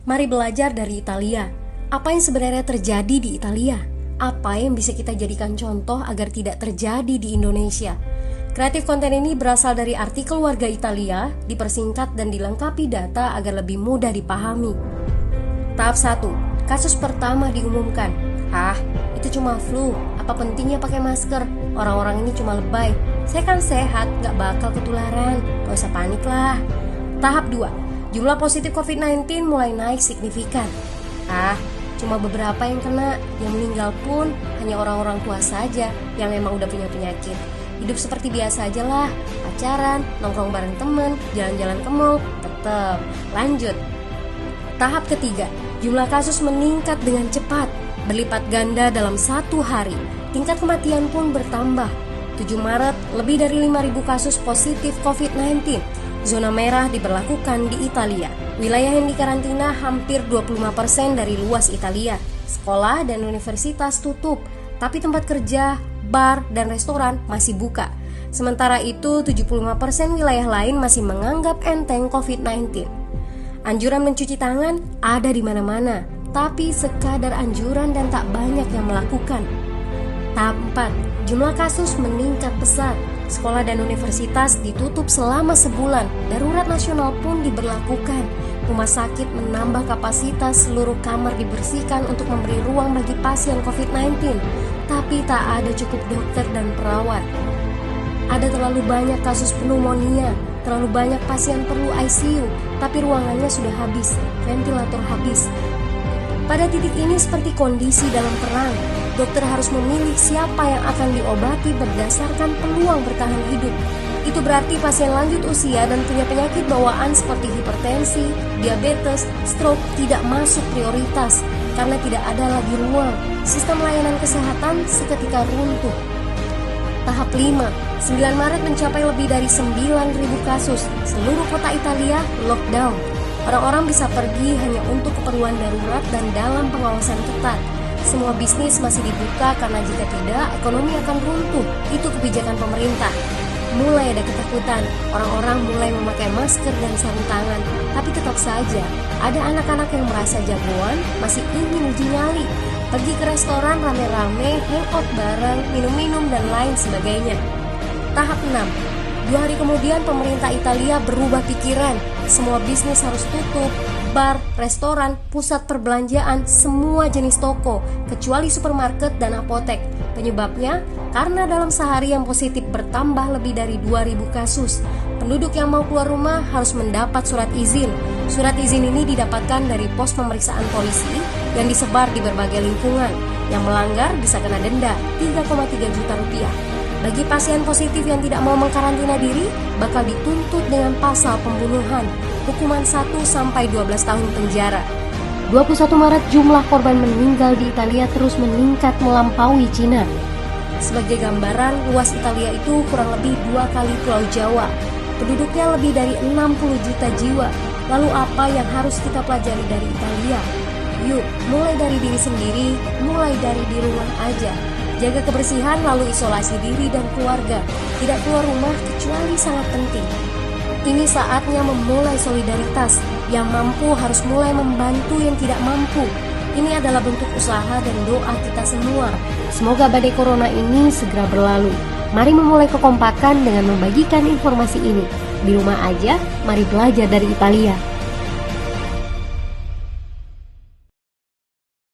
Mari belajar dari Italia. Apa yang sebenarnya terjadi di Italia? Apa yang bisa kita jadikan contoh agar tidak terjadi di Indonesia? Kreatif konten ini berasal dari artikel warga Italia, dipersingkat dan dilengkapi data agar lebih mudah dipahami. Tahap 1. Kasus pertama diumumkan. Itu cuma flu. Apa pentingnya pakai masker? Orang-orang ini cuma lebay. Saya kan sehat, gak bakal ketularan. Gak usah panik lah. Tahap 2. Jumlah positif COVID-19 mulai naik signifikan. Cuma beberapa yang kena. Yang meninggal pun hanya orang-orang tua saja yang emang udah punya penyakit. Hidup seperti biasa aja lah. Pacaran, nongkrong bareng temen, jalan-jalan ke mall, tetep lanjut. Tahap ketiga. Jumlah kasus meningkat dengan cepat, berlipat ganda dalam 1 hari. Tingkat kematian pun bertambah. 7 Maret, lebih dari 5.000 kasus positif COVID-19. Zona merah diberlakukan di Italia. Wilayah yang dikarantina hampir 25% dari luas Italia. Sekolah dan universitas tutup, tapi tempat kerja, bar, dan restoran masih buka. Sementara itu, 75% wilayah lain masih menganggap enteng COVID-19. Anjuran mencuci tangan ada di mana-mana, tapi sekadar anjuran dan tak banyak yang melakukan. Tahap 4. Jumlah kasus meningkat pesat. Sekolah dan universitas ditutup selama sebulan. Darurat nasional pun diberlakukan. Rumah sakit menambah kapasitas, seluruh kamar dibersihkan untuk memberi ruang bagi pasien COVID-19. Tapi tak ada cukup dokter dan perawat. Ada terlalu banyak kasus pneumonia, terlalu banyak pasien perlu ICU, tapi ruangannya sudah habis, ventilator habis. Pada titik ini seperti kondisi dalam perang. Dokter harus memilih siapa yang akan diobati berdasarkan peluang bertahan hidup. Itu berarti pasien lanjut usia dan punya penyakit bawaan seperti hipertensi, diabetes, stroke tidak masuk prioritas karena tidak ada lagi ruang. Sistem layanan kesehatan seketika runtuh. Tahap 5. 9 Maret mencapai lebih dari 9.000 kasus. Seluruh kota Italia lockdown. Orang-orang bisa pergi hanya untuk keperluan darurat dan dalam pengawasan ketat. Semua bisnis masih dibuka karena jika tidak, ekonomi akan runtuh. Itu kebijakan pemerintah. Mulai ada ketakutan, orang-orang mulai memakai masker dan sarung tangan. Tapi tetap saja, ada anak-anak yang merasa jagoan, masih ingin uji nyali. Pergi ke restoran rame-rame, hangout bareng, minum-minum dan lain sebagainya. Tahap 6. 2 hari kemudian pemerintah Italia berubah pikiran. Semua bisnis harus tutup. Bar, restoran, pusat perbelanjaan, semua jenis toko, kecuali supermarket dan apotek. Penyebabnya, karena dalam sehari yang positif bertambah lebih dari 2.000 kasus. Penduduk yang mau keluar rumah harus mendapat surat izin. Surat izin ini didapatkan dari pos pemeriksaan polisi yang disebar di berbagai lingkungan. Yang melanggar bisa kena denda 3,3 juta rupiah. Bagi pasien positif yang tidak mau mengkarantina diri, bakal dituntut dengan pasal pembunuhan, hukuman 1-12 tahun penjara. 21 Maret jumlah korban meninggal di Italia terus meningkat melampaui Cina. Sebagai gambaran, luas Italia itu kurang lebih 2 kali Pulau Jawa. Penduduknya lebih dari 60 juta jiwa. Lalu apa yang harus kita pelajari dari Italia? Yuk, mulai dari diri sendiri, mulai dari di rumah aja. Jaga kebersihan lalu isolasi diri dan keluarga. Tidak keluar rumah kecuali sangat penting. Ini saatnya memulai solidaritas. Yang mampu harus mulai membantu yang tidak mampu. Ini adalah bentuk usaha dan doa kita semua. Semoga badai corona ini segera berlalu. Mari memulai kekompakan dengan membagikan informasi ini. Di rumah aja, mari belajar dari Italia.